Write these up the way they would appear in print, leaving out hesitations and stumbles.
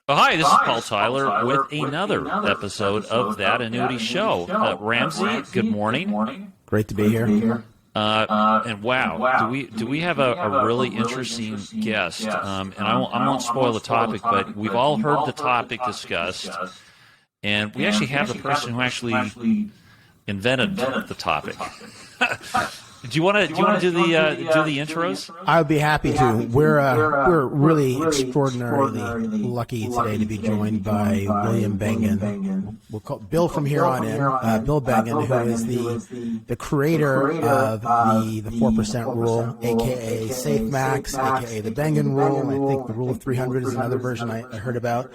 Oh, hi, this is Paul Tyler with another episode of That Annuity Show. Ramsey, good morning. Great to be here. And wow, do we have a really interesting guest? And I won't spoil the topic, but we've all heard the topic discussed, and we actually have the person who actually invented the topic. Do you want to do the intros? I would be happy to. We're really extraordinarily lucky today to be joined by William Bengen. We'll call Bill from here on in. Bill Bengen, who is the creator of the 4% rule, aka Safe Max, aka the Bengen rule. I think the Rule of 300 is another version I heard about.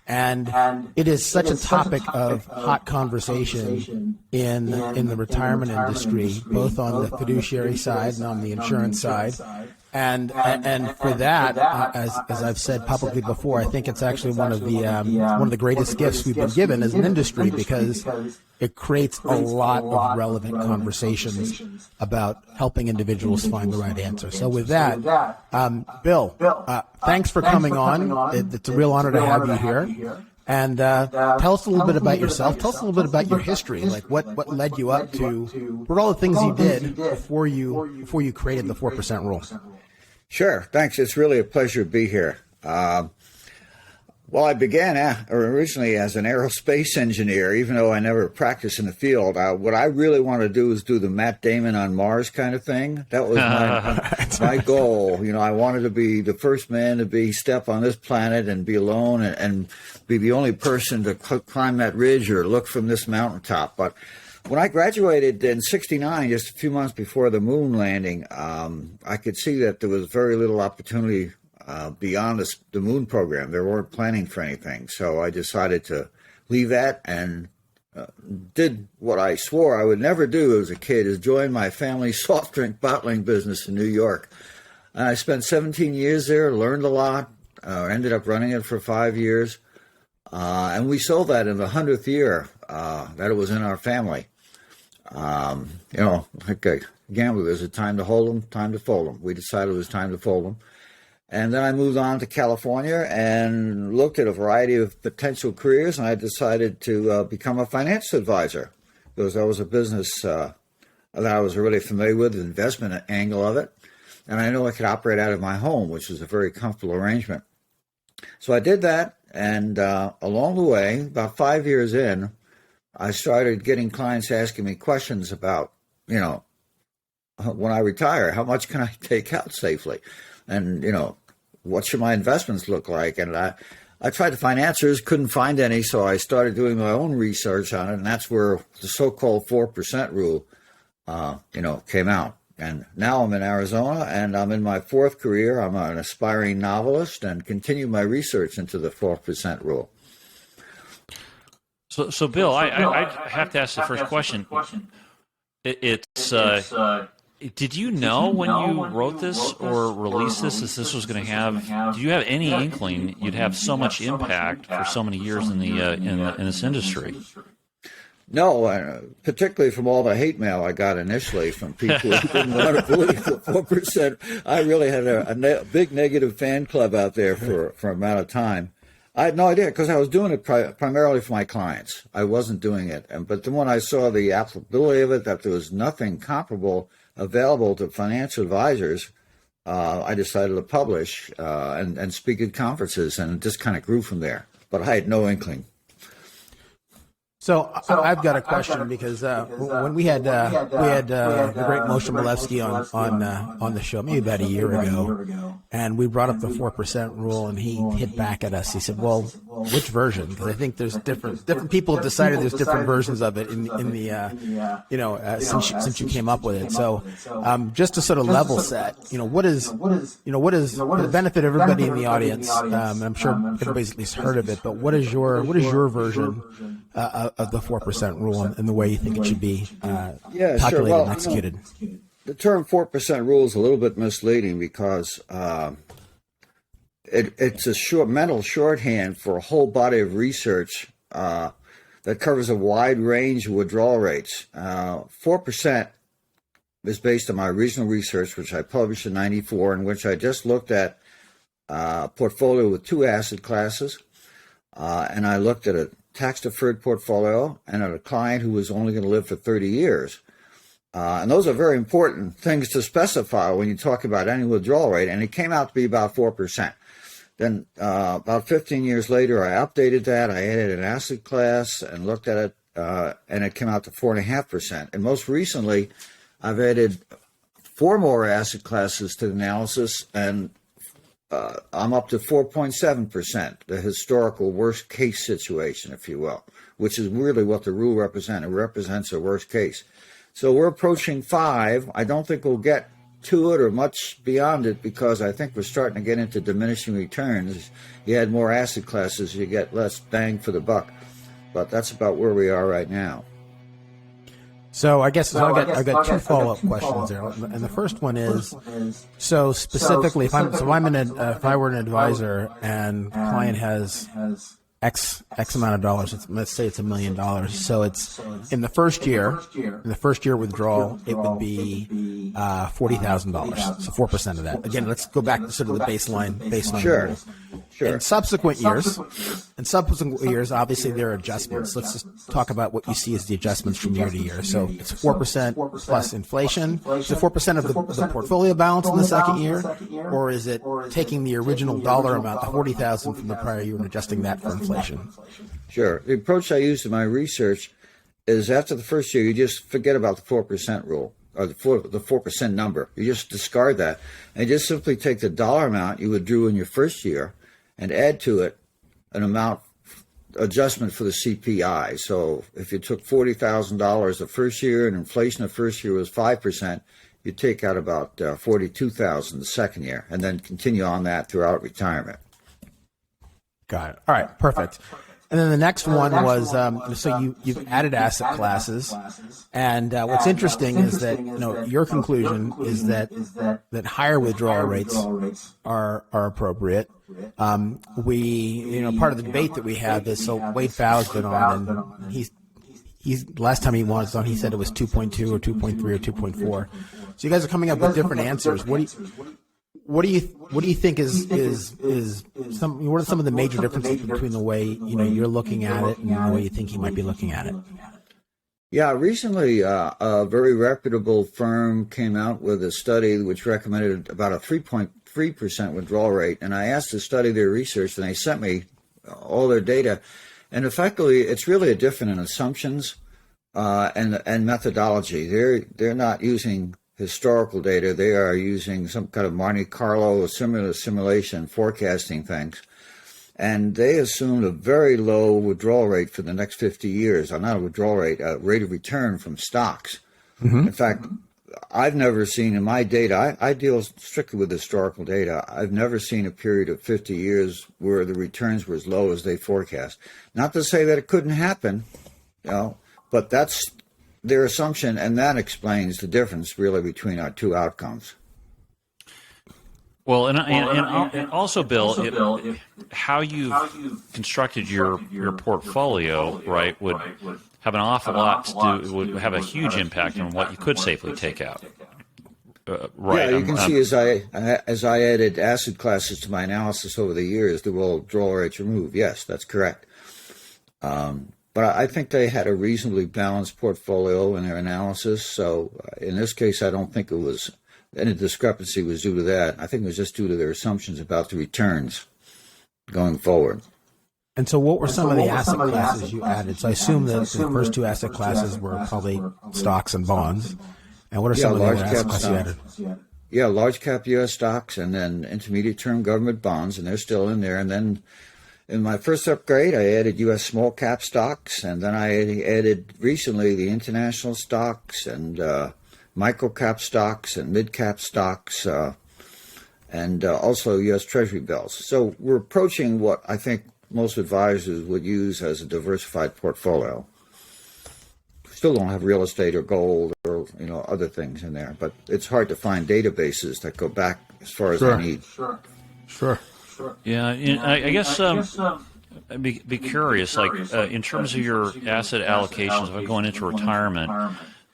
And it is such a topic of hot conversation in the retirement industry, both on the fiduciary side and on the insurance side. And for that, as I've said publicly before, I think it's actually one of the greatest gifts we've been given as an industry, because it creates a lot of relevant conversations about helping individuals find the right answer. So with that, Bill, thanks for coming on. It's a real honor to have you here. And tell us a little bit about yourself. Tell us a little bit about your history, like what led you up to what all the things you did before you created the 4% rule. Sure. Thanks. It's really a pleasure to be here. Well, I began originally as an aerospace engineer, even though I never practiced in the field. What I really wanted to do is do the Matt Damon on Mars kind of thing. That was my goal. You know, I wanted to be the first man to step on this planet and be alone and be the only person to climb that ridge or look from this mountaintop. But when I graduated in '69, just a few months before the moon landing, I could see that there was very little opportunity beyond the moon program. They weren't planning for anything. So I decided to leave that and did what I swore I would never do as a kid, is join my family's soft drink bottling business in New York. And I spent 17 years there, learned a lot, ended up running it for 5 years. And we sold that in the 100th year that it was in our family. Like a gambler, there's a time to hold them, time to fold them. We decided it was time to fold them. And then I moved on to California and looked at a variety of potential careers, and I decided to become a financial advisor, because that was a business that I was really familiar with, the investment angle of it. And I know I could operate out of my home, which was a very comfortable arrangement. So I did that, and along the way, about 5 years in, I started getting clients asking me questions about, when I retire, how much can I take out safely? And, what should my investments look like? And I tried to find answers, couldn't find any, so I started doing my own research on it, and that's where the so-called 4% rule, came out. And now I'm in Arizona, and I'm in my fourth career. I'm an aspiring novelist and continue my research into the 4% rule. So Bill, I have to ask the first question. Did you know when you wrote this or released this that this was going to have? Did you have any inkling you'd have so much impact for so many years in this industry? No, particularly from all the hate mail I got initially from people who didn't want to believe the 4%. I really had a big negative fan club out there for an amount of time. I had no idea, because I was doing it primarily for my clients. I wasn't doing it. But then when I saw the applicability of it, that there was nothing comparable available to financial advisors, I decided to publish and speak at conferences, and it just kind of grew from there. But I had no inkling. So I've got a question, because when we had the great Moshe Milevsky on the show maybe about a year ago, and we brought up the 4% rule, and he hit back at us. He said, "Well, which version?" Because I think there's different people have decided there's different versions of it since you came up with it. So just to sort of level set, what is for the benefit of everybody in the audience, and I'm sure everybody's at least heard of it, but what is your version of the 4% rule and the way you think it should be calculated and executed? The term 4% rule is a little bit misleading, because it's a mental shorthand for a whole body of research that covers a wide range of withdrawal rates. 4% is based on my original research, which I published in '94, in which I just looked at a portfolio with two asset classes. and I looked at a tax-deferred portfolio and at a client who was only going to live for 30 years. And those are very important things to specify when you talk about annual withdrawal rate, and it came out to be about 4%. Then about 15 years later, I updated that. I added an asset class and looked at it, and it came out to 4.5%. And most recently, I've added 4 more asset classes to the analysis, and I'm up to 4.7%, the historical worst case situation, if you will, which is really what the rule represents. It represents a worst case. So we're approaching 5. I don't think we'll get to it or much beyond it because I think we're starting to get into diminishing returns. You add more asset classes, you get less bang for the buck. But that's about where we are right now. So I guess I've got 2 follow-up questions there, and the first one is, so specifically, if I were an advisor and client has X amount of dollars, let's say it's $1 million, so it's in the first year withdrawal, it would be $40,000, so 4% of that. Again, let's go back to sort of the baseline Sure. rules. Sure. In subsequent years, obviously there are adjustments. Let's just talk about what you see as the adjustments from year to year. So it's 4% plus inflation. Is it 4% of the portfolio balance in the second year, or is it taking the original dollar amount, the $40,000 from the prior year, and adjusting that for inflation? Sure. The approach I used in my research is after the first year, you just forget about the 4% rule. Or the 4% number. You just discard that and just simply take the dollar amount you withdrew in your first year and add to it an amount adjustment for the CPI. So if you took $40,000 the first year and inflation the first year was 5%, you take out about $42,000 the second year and then continue on that throughout retirement. Got it. All right, perfect. And then the next one was, so you've added asset classes, and what's interesting is that your conclusion is that higher withdrawal rates are appropriate. Part of the debate that we had is, so Wade Fowler's been on, and he's last time he was on, he said it was 2.2 or 2.3 or 2.4. So you guys are coming up with different answers. What do you think what are some of the major differences between the way you're looking at it and the way you think you might be looking at it? Yeah, recently a very reputable firm came out with a study which recommended about a 3.3% withdrawal rate, and I asked to study their research, and they sent me all their data, and effectively it's really a different in assumptions and methodology. They're not using historical data. They are using some kind of Monte Carlo or similar simulation forecasting things. And they assumed a very low withdrawal rate for the next 50 years. Not a withdrawal rate, a rate of return from stocks. Mm-hmm. In fact, I've never seen in my data, I deal strictly with historical data, I've never seen a period of 50 years where the returns were as low as they forecast. Not to say that it couldn't happen, but that's their assumption, and that explains the difference really between our two outcomes. Well, and also, Bill, how you've constructed your portfolio, right, would have an awful lot to do, would have a huge impact on what you could safely take out. Right. Yeah, you can see as I added asset classes to my analysis over the years, the withdrawal rates were moved. Yes, that's correct. But I think they had a reasonably balanced portfolio in their analysis. So in this case, I don't think it was any discrepancy was due to that. I think it was just due to their assumptions about the returns going forward. And so what were some of the asset classes you added? So I assume that the first two asset classes were probably stocks and bonds. And what are some of the other asset classes you added? Yeah, large cap U.S. stocks and then intermediate term government bonds, and they're still in there. And then in my first upgrade, I added U.S. small cap stocks, and then I added recently the international stocks and micro cap stocks and mid cap stocks, and also U.S. Treasury bills. So we're approaching what I think most advisors would use as a diversified portfolio. Still don't have real estate or gold or other things in there, but it's hard to find databases that go back as far as I need. Sure. Yeah, I guess I'd be curious, like in terms of your asset allocations, if I'm going into retirement,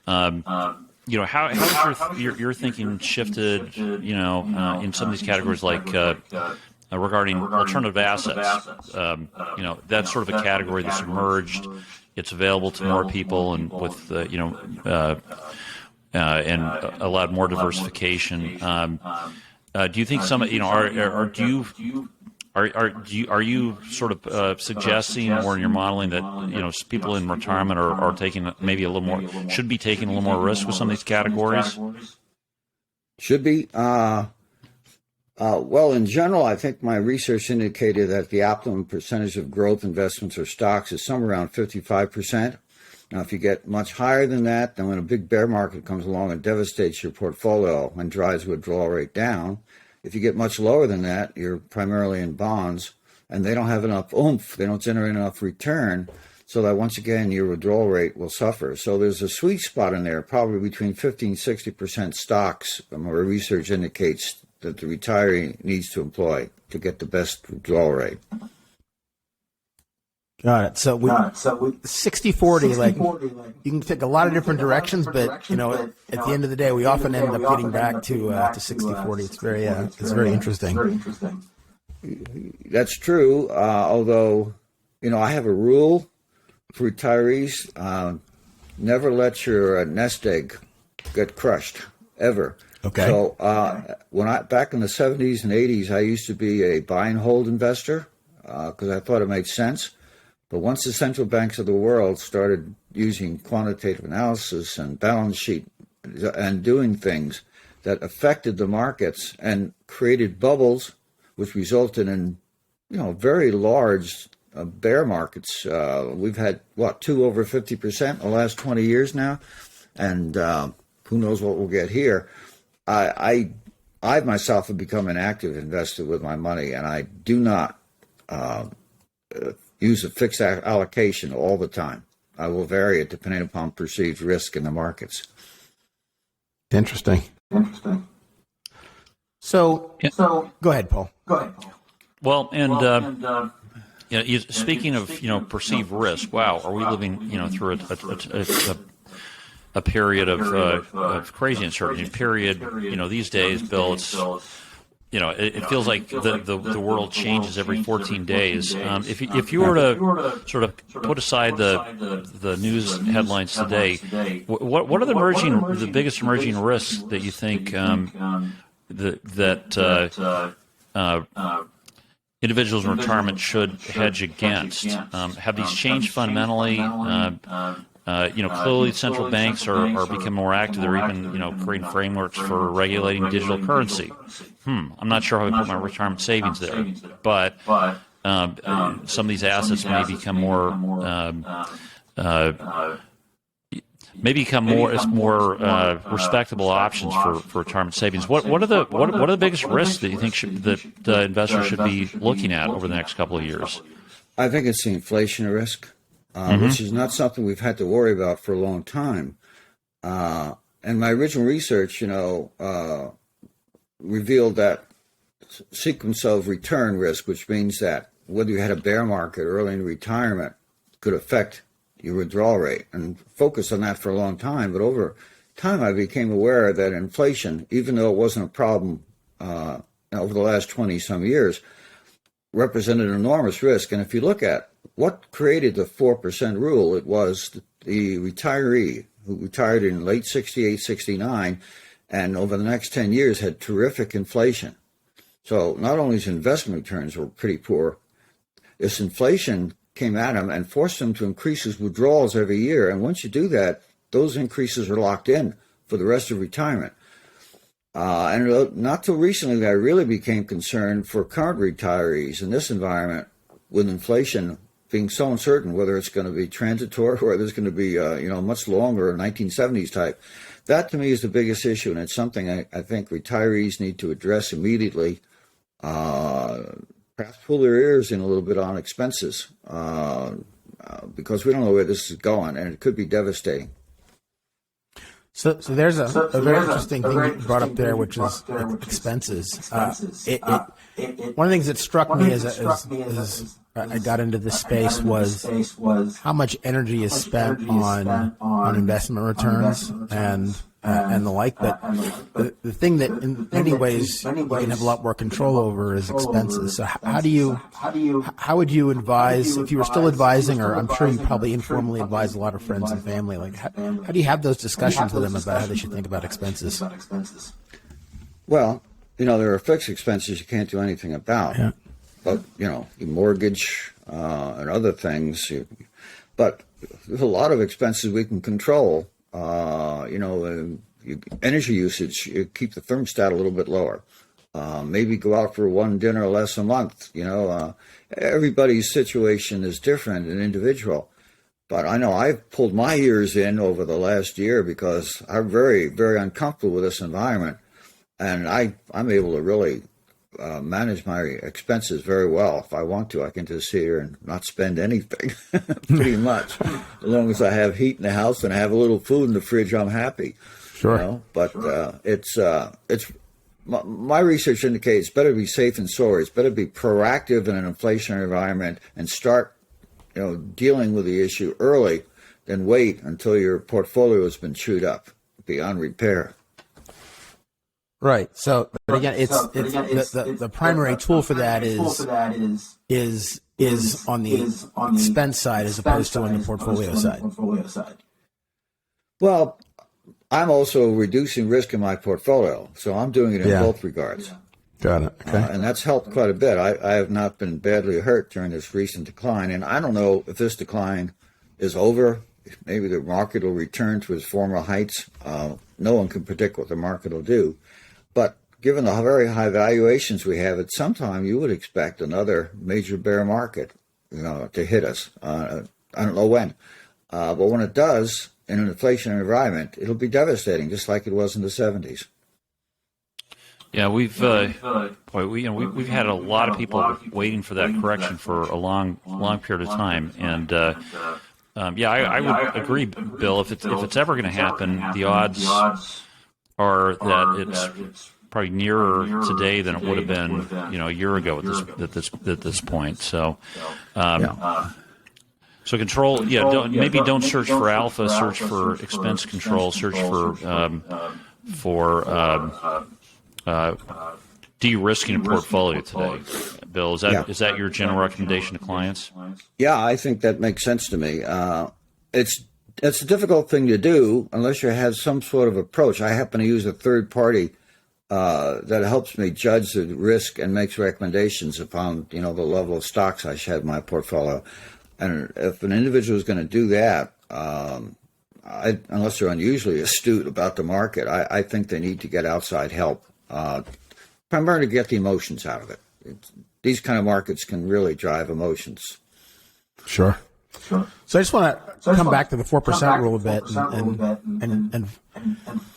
how has your thinking shifted, in some of these categories like regarding alternative assets. That's sort of a category that's emerged. It's available to more people, and with and allowed more diversification. Do you think some, are you sort of suggesting, or in your modeling, that people in retirement are taking maybe a little more, should be taking a little more risk with some of these categories? Should be. Well, in general, I think my research indicated that the optimum percentage of growth investments or stocks is somewhere around 55%. Now, if you get much higher than that, then when a big bear market comes along and devastates your portfolio and drives withdrawal rate down, if you get much lower than that, you're primarily in bonds, and they don't have enough oomph, they don't generate enough return, so that once again, your withdrawal rate will suffer. So there's a sweet spot in there, probably between 50 and 60% stocks, my research indicates that the retiree needs to employ to get the best withdrawal rate. Got it. So 60-40, like you can take a lot of different directions, but at the end of the day, we often end up getting back to 60-40. It's very interesting. That's true. Although, I have a rule for retirees: never let your nest egg get crushed, ever. Okay. So back in the 70s and 80s, I used to be a buy and hold investor because I thought it made sense. But once the central banks of the world started using quantitative analysis and balance sheet and doing things that affected the markets and created bubbles, which resulted in, very large bear markets. We've had, 2 over 50% in the last 20 years now, and who knows what we'll get here. I myself have become an active investor with my money, and I do not use a fixed allocation all the time. I will vary it depending upon perceived risk in the markets. Interesting. So go ahead, Paul. Well, speaking of perceived risk, wow, are we living through a period of crazy uncertainty? These days, Bill, it's it feels like the world changes every 14 days. If you were to sort of put aside the news headlines today, what are the biggest emerging risks that you think that individuals in retirement should hedge against? Have these changed fundamentally? Clearly central banks are becoming more active. They're even, creating frameworks for regulating digital currency. I'm not sure how I put my retirement savings there, but some of these assets may become more respectable options for retirement savings. What are the biggest risks that you think that investors should be looking at over the next couple of years? I think it's the inflation risk. Which is not something we've had to worry about for a long time. And my original research, revealed that sequence of return risk, which means that whether you had a bear market early in retirement could affect your withdrawal rate, and focused on that for a long time. But over time, I became aware that inflation, even though it wasn't a problem over the last 20-some years, represented an enormous risk. And if you look at what created the 4% rule, it was the retiree who retired in late 68, 69, and over the next 10 years had terrific inflation. So not only his investment returns were pretty poor, this inflation came at him and forced him to increase his withdrawals every year. And once you do that, those increases are locked in for the rest of retirement. And not till recently that I really became concerned for current retirees in this environment, with inflation being so uncertain, whether it's going to be transitory or whether it's going to be much longer, 1970s type. That to me is the biggest issue, and it's something I think retirees need to address immediately. Perhaps pull their ears in a little bit on expenses, because we don't know where this is going, and it could be devastating. So there's a very interesting thing you brought up there, which is expenses. one of the things that struck me as I got into this space was how much energy is spent on investment returns and the like. But the thing that in many ways you can have a lot more control over is expenses. So how would you advise, if you were still advising, or I'm sure you probably informally advise a lot of friends and family, like how do you have those discussions with them about how they should think about expenses? Well, there are fixed expenses you can't do anything about. Yeah. But, your mortgage and other things. But there's a lot of expenses we can control. Energy usage, you keep the thermostat a little bit lower. Maybe go out for one dinner less a month. Everybody's situation is different and individual. But I know I've pulled my ears in over the last year because I'm very, very uncomfortable with this environment. And I'm able to really manage my expenses very well. If I want to, I can just sit here and not spend anything, pretty much. As long as I have heat in the house and I have a little food in the fridge, I'm happy. Sure. But it's my research indicates it's better to be safe and sorry. It's better to be proactive in an inflationary environment and start, dealing with the issue early than wait until your portfolio has been chewed up beyond repair. Right. So, but again, it's the primary tool for that is on the expense side as opposed to on the portfolio side. Well, I'm also reducing risk in my portfolio, so I'm doing it in both regards. Got it. Okay. And that's helped quite a bit. I have not been badly hurt during this recent decline, and I don't know if this decline is over. Maybe the market will return to its former heights. No one can predict what the market will do. But given the very high valuations we have, at some time you would expect another major bear market, to hit us. I don't know when, but when it does, in an inflationary environment, it'll be devastating, just like it was in the 70s. Yeah, we've had a lot of people waiting for that correction for a long period of time, and I would agree, Bill. If it's ever going to happen, the odds are that it's probably nearer today than it would have been, a year ago at this point. So, so control. Yeah, don't search for alpha. Search for expense control. Search for de-risking a portfolio today. Bill, is that your general recommendation to clients? Yeah, I think that makes sense to me. It's a difficult thing to do unless you have some sort of approach. I happen to use a third party that helps me judge the risk and makes recommendations upon the level of stocks I should have in my portfolio. And if an individual is going to do that, unless they're unusually astute about the market, I think they need to get outside help, primarily to get the emotions out of it. These kind of markets can really drive emotions. Sure. So I just want to come back to the 4% rule a bit and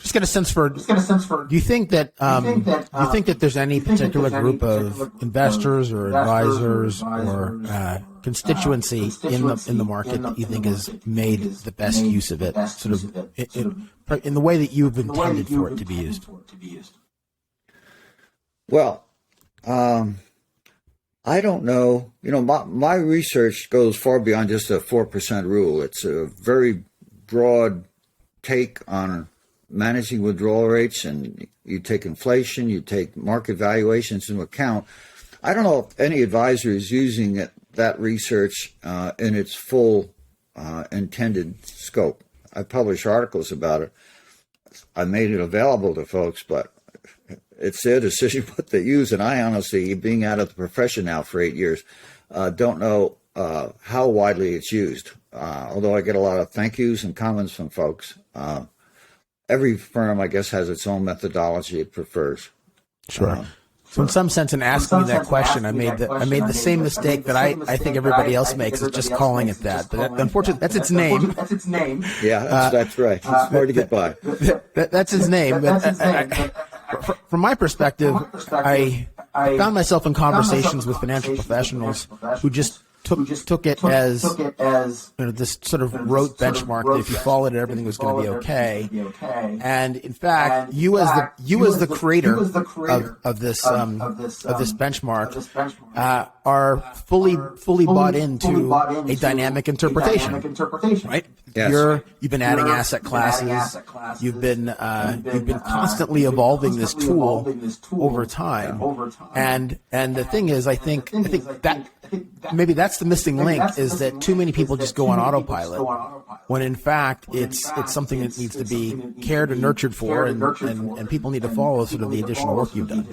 just get a sense for. Do you think that there's any particular group of investors or advisors or constituency in the market that you think has made the best use of it, sort of in the way that you've intended for it to be used? Well, I don't know. My research goes far beyond just a 4% rule. It's a very broad take on managing withdrawal rates, and you take inflation, you take market valuations into account. I don't know if any advisor is using that research in its full intended scope. I publish articles about it. I made it available to folks, but it's their decision what they use, and I honestly, being out of the profession now for 8 years, don't know how widely it's used, although I get a lot of thank yous and comments from folks. Every firm, I guess, has its own methodology it prefers. Sure. So in some sense, in asking me that question, I made the same mistake that I think everybody else makes, is just calling it that. But unfortunately, that's its name. Yeah, that's right. It's hard to get by. That's its name. From my perspective, I found myself in conversations with financial professionals who just took it as this sort of rote benchmark that if you followed it, everything was going to be okay. And in fact, you as the creator of this benchmark are fully bought into a dynamic interpretation, right? Yes. You've been adding asset classes. You've been constantly evolving this tool over time. And the thing is, I think that maybe that's the missing link, is that too many people just go on autopilot, when in fact it's something that needs to be cared and nurtured for, and people need to follow sort of the additional work you've done.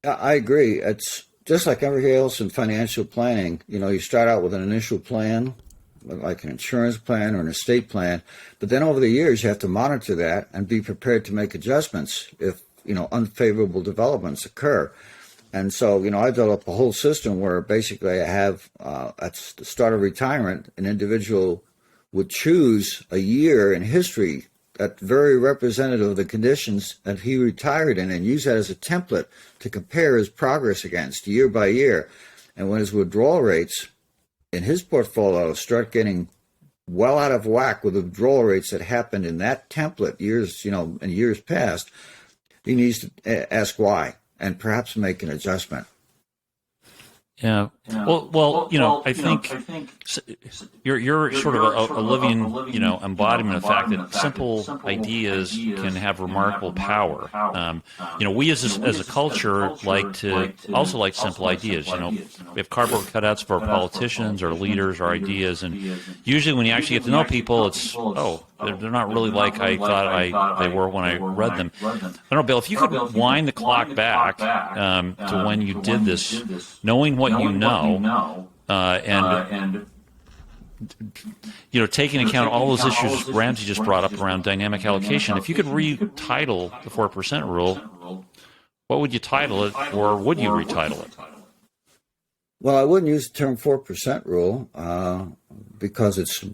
I agree. It's just like everything else in financial planning. You start out with an initial plan, like an insurance plan or an estate plan, but then over the years you have to monitor that and be prepared to make adjustments if unfavorable developments occur. And so, I developed a whole system where basically I have, at the start of retirement, an individual would choose a year in history that's very representative of the conditions that he retired in, and use that as a template to compare his progress against year by year. And when his withdrawal rates in his portfolio start getting well out of whack with the withdrawal rates that happened in that template in years past, he needs to ask why, and perhaps make an adjustment. Yeah. Well, I think you're sort of a living, embodiment of the fact that simple ideas can have remarkable power. We as a culture like simple ideas. We have cardboard cutouts for our politicians, our leaders, our ideas, and usually when you actually get to know people, it's they're not really like I thought they were when I read them. I don't know, Bill, if you could wind the clock back to when you did this, knowing what you know, and taking into account all those issues Ramsey just brought up around dynamic allocation, if you could retitle the 4% rule, what would you title it, or would you retitle it? Well, I wouldn't use the term 4% rule because it's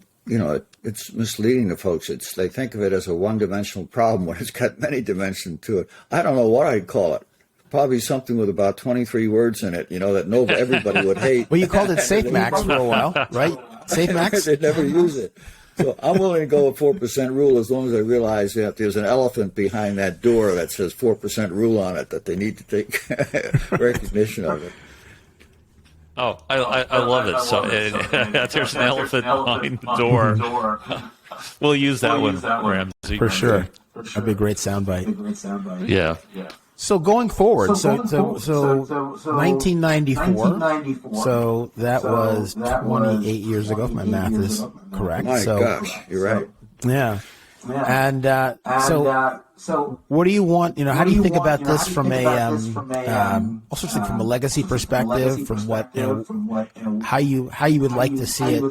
misleading to folks. They think of it as a one-dimensional problem when it's got many dimensions to it. I don't know what I'd call it. Probably something with about 23 words in it, that everybody would hate. Well, you called it Safe Max for a while, right? Safe Max? They never use it. So I'm willing to go with 4% rule as long as I realize that there's an elephant behind that door that says 4% rule on it, that they need to take recognition of it. Oh, I love it. So there's an elephant behind the door. We'll use that one, Ramsey. For sure. That'd be a great soundbite. Yeah. So going forward, so 1994, so that was 28 years ago, if my math is correct. My gosh, you're right. Yeah. And so what do you want, how do you think about this from also think from a legacy perspective, from what, how you would like to see it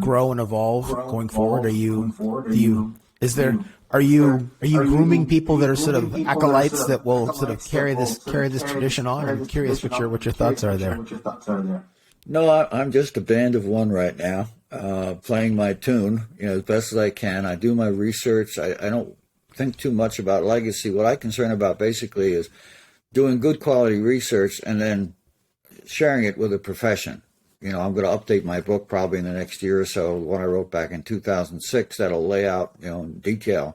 grow and evolve going forward? Are you grooming people that are sort of acolytes that will sort of carry this tradition on? I'm curious what your thoughts are there. No, I'm just a band of one right now, playing my tune, as best as I can. I do my research. I don't think too much about legacy. What I'm concerned about basically is doing good quality research and then sharing it with the profession. I'm going to update my book probably in the next year or so, one I wrote back in 2006, that'll lay out, in detail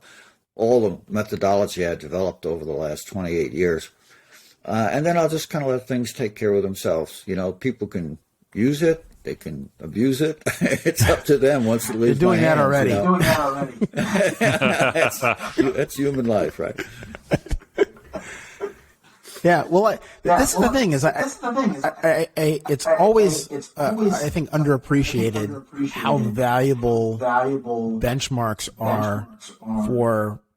all the methodology I developed over the last 28 years. And then I'll just kind of let things take care of themselves. People can use it. They can abuse it. It's up to them once it leaves You're doing my that hands, already. That's human life, right? Yeah, well, this is the thing. It's always, I think, underappreciated how valuable benchmarks are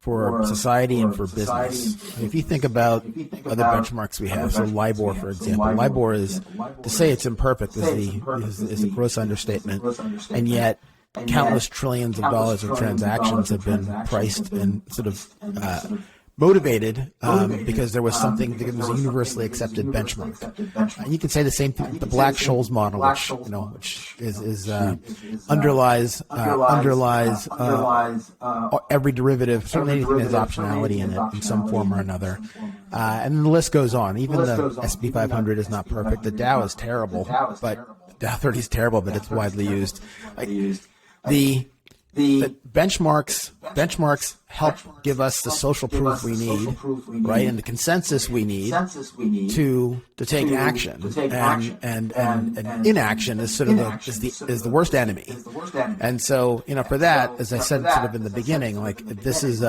for society and for business. If you think about other benchmarks we have, so LIBOR, for example, LIBOR is, to say it's imperfect is a gross understatement, and yet countless trillions of dollars of transactions have been priced and sort of motivated because there was something that was a universally accepted benchmark. And you could say the same thing with the Black-Scholes model, which underlies every derivative, certainly anything that has optionality in it in some form or another. And the list goes on. Even the S&P 500 is not perfect. The Dow is terrible, but the Dow 30 is terrible, but it's widely used. The benchmarks help give us the social proof we need, right, and the consensus we need to take action. And inaction is sort of the worst enemy. And so, for that, as I said sort of in the beginning, like this is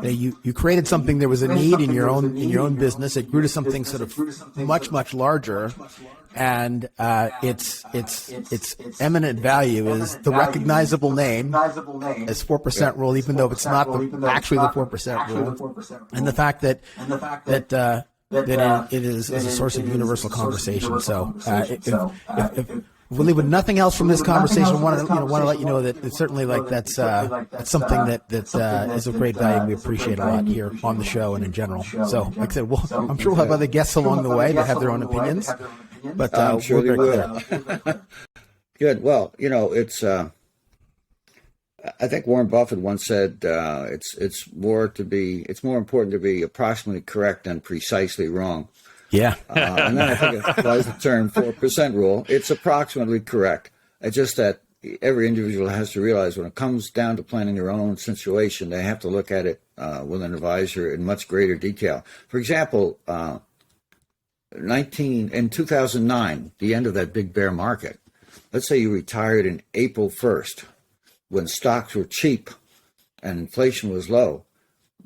you created something, there was a need in your own business. It grew to something sort of much larger. And its eminent value is the recognizable name as 4% rule, even though it's not actually the 4% rule, and the fact that it is a source of universal conversation. So if we'll leave with nothing else from this conversation, I want to let you know that it's certainly that's something that is of great value, and we appreciate a lot here on the show and in general. So, like I said, I'm sure we'll have other guests along the way that have their own opinions. But I'm sure they will. Good. Well, it's. I think Warren Buffett once said it's more important to be approximately correct than precisely wrong. Yeah. And then I think it applies the term 4% rule. It's approximately correct. It's just that every individual has to realize when it comes down to planning their own situation, they have to look at it with an advisor in much greater detail. For example, in 2009, the end of that big bear market, let's say you retired in April 1st when stocks were cheap and inflation was low.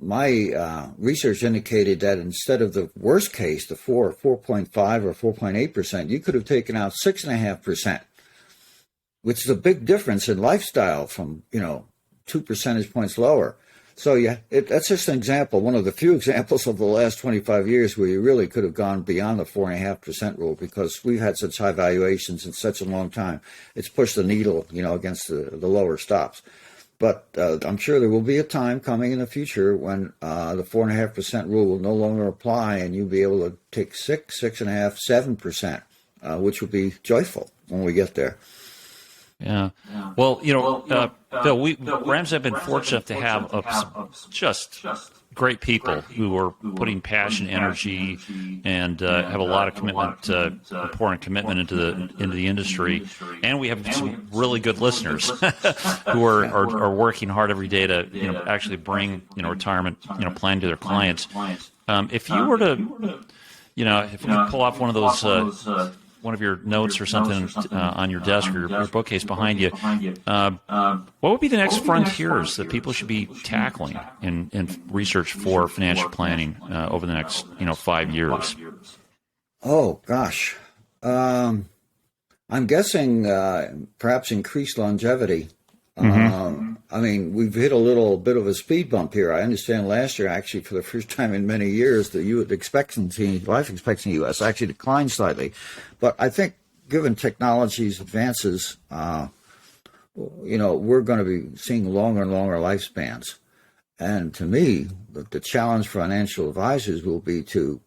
My research indicated that instead of the worst case, the 4.5 or 4.8%, you could have taken out 6.5%, which is a big difference in lifestyle from 2 percentage points lower. So that's just an example, one of the few examples of the last 25 years where you really could have gone beyond the 4.5% rule, because we've had such high valuations in such a long time. It's pushed the needle, against the lower stops. But I'm sure there will be a time coming in the future when the 4.5% rule will no longer apply, and you'll be able to take 6.5%, 7%, which will be joyful when we get there. Yeah. Well, Bill, Rams have been fortunate to have just great people who are putting passion, energy, and have a lot of commitment, pouring commitment into the industry. And we have some really good listeners who are working hard every day to actually bring retirement plan to their clients. If you were to if we pull off one of those. One of your notes or something on your desk or your bookcase behind you, what would be the next frontiers that people should be tackling in research for financial planning over the next 5 years? Oh gosh, I'm guessing perhaps increased longevity. I mean, we've hit a little bit of a speed bump here. I understand last year, actually, for the first time in many years, the life expectancy in the U.S. actually declined slightly. But I think, given technology's advances, we're going to be seeing longer and longer lifespans. And to me, the challenge for financial advisors will be to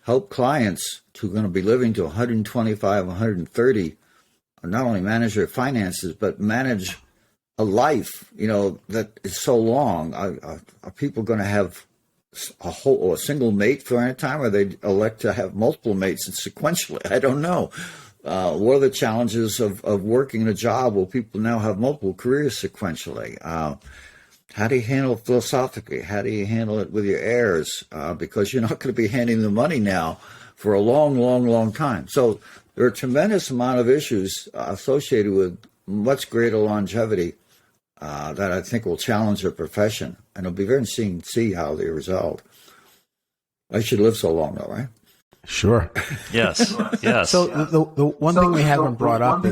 help clients who are going to be living to 125, 130, not only manage their finances, but manage a life, that is so long. Are people going to have a single mate for any time, or they elect to have multiple mates sequentially? I don't know. What are the challenges of working a job where people now have multiple careers sequentially? How do you handle it philosophically? How do you handle it with your heirs? Because you're not going to be handing the money now for a long time. So there are a tremendous amount of issues associated with much greater longevity that I think will challenge their profession, and it'll be very interesting to see how they resolve. I should live so long, though, right? Sure. Yes. So the one thing we haven't brought up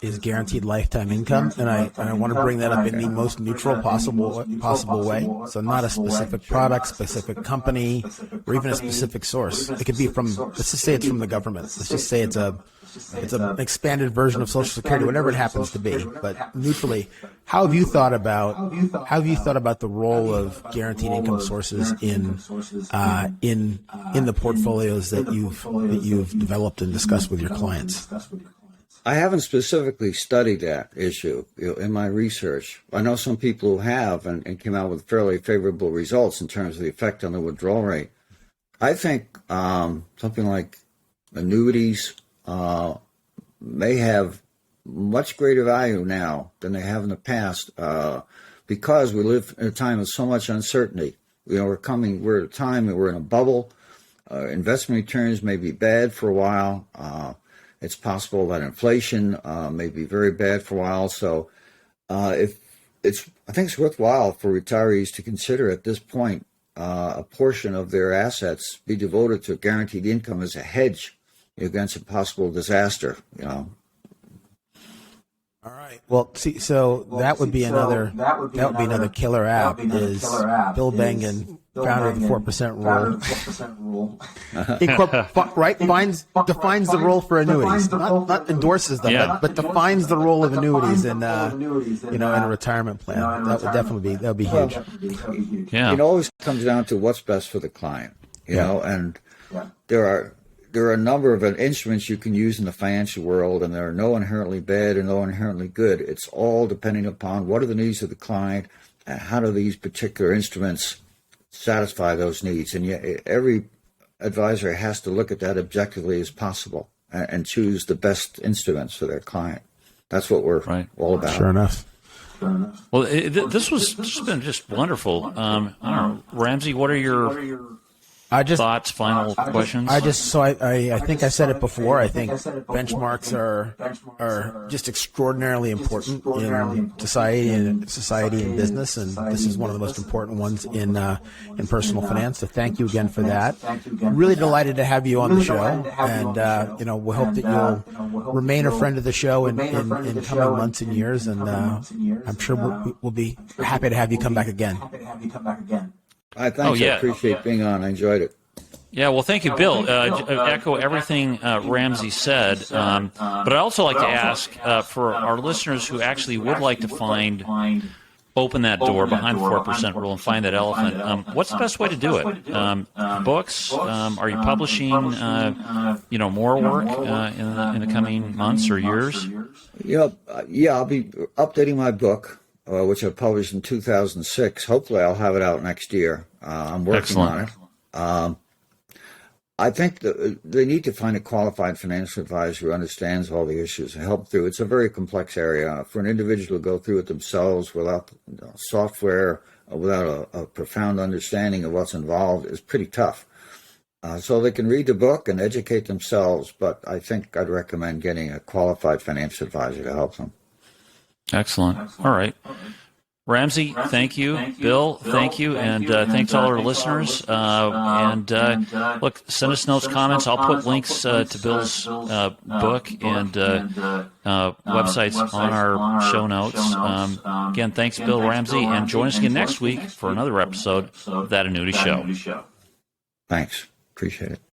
is guaranteed lifetime income, and I want to bring that up in the most neutral possible way. So not a specific product, specific company, or even a specific source. It could be from, let's just say it's from the government. Let's just say it's an expanded version of Social Security, whatever it happens to be. But neutrally, how have you thought about the role of guaranteed income sources in the portfolios that you've developed and discussed with your clients? I haven't specifically studied that issue in my research. I know some people who have and came out with fairly favorable results in terms of the effect on the withdrawal rate. I think something like annuities may have much greater value now than they have in the past because we live in a time of so much uncertainty. We're at a time that we're in a bubble. Investment returns may be bad for a while. It's possible that inflation may be very bad for a while. So I think it's worthwhile for retirees to consider at this point a portion of their assets be devoted to guaranteed income as a hedge against a possible disaster. All right. Well, see, so that would be another killer app. Is Bill Bengen, founder of the 4% rule. Defines the role for annuities, not endorses them, but defines the role of annuities in in a retirement plan. That would be huge. Yeah. It always comes down to what's best for the client, and there are a number of instruments you can use in the financial world, and there are no inherently bad and no inherently good. It's all depending upon what are the needs of the client and how do these particular instruments satisfy those needs. And yet every advisor has to look at that objectively as possible and choose the best instruments for their client. That's what we're all about. Sure enough. Well, this has been just wonderful. I don't know, Ramsey, what are your thoughts, final questions? I think I said it before. I think benchmarks are just extraordinarily important in society and business, and this is one of the most important ones in personal finance. So thank you again for that. Really delighted to have you on the show, and we hope that you'll remain a friend of the show in coming months and years, and I'm sure we'll be happy to have you come back again. I appreciate being on. I enjoyed it. Yeah, well, thank you, Bill. Echo everything Ramsey said. But I'd also like to ask for our listeners who actually would like to open that door behind the 4% rule and find that elephant. What's the best way to do it? Books? Are you publishing, more work in the coming months or years? I'll be updating my book, which I published in 2006. Hopefully, I'll have it out next year. I'm working on it. I think that they need to find a qualified financial advisor who understands all the issues and help through. It's a very complex area. For an individual to go through it themselves without software, without a profound understanding of what's involved is pretty tough. So they can read the book and educate themselves, but I think I'd recommend getting a qualified financial advisor to help them. Excellent. All right. Ramsey, thank you. Bill, thank you. And thanks to all our listeners. Look, send us notes, comments. I'll put links to Bill's book and websites on our show notes. Again, thanks, Bill Ramsey. And join us again next week for another episode of That Annuity Show. Thanks. Appreciate it.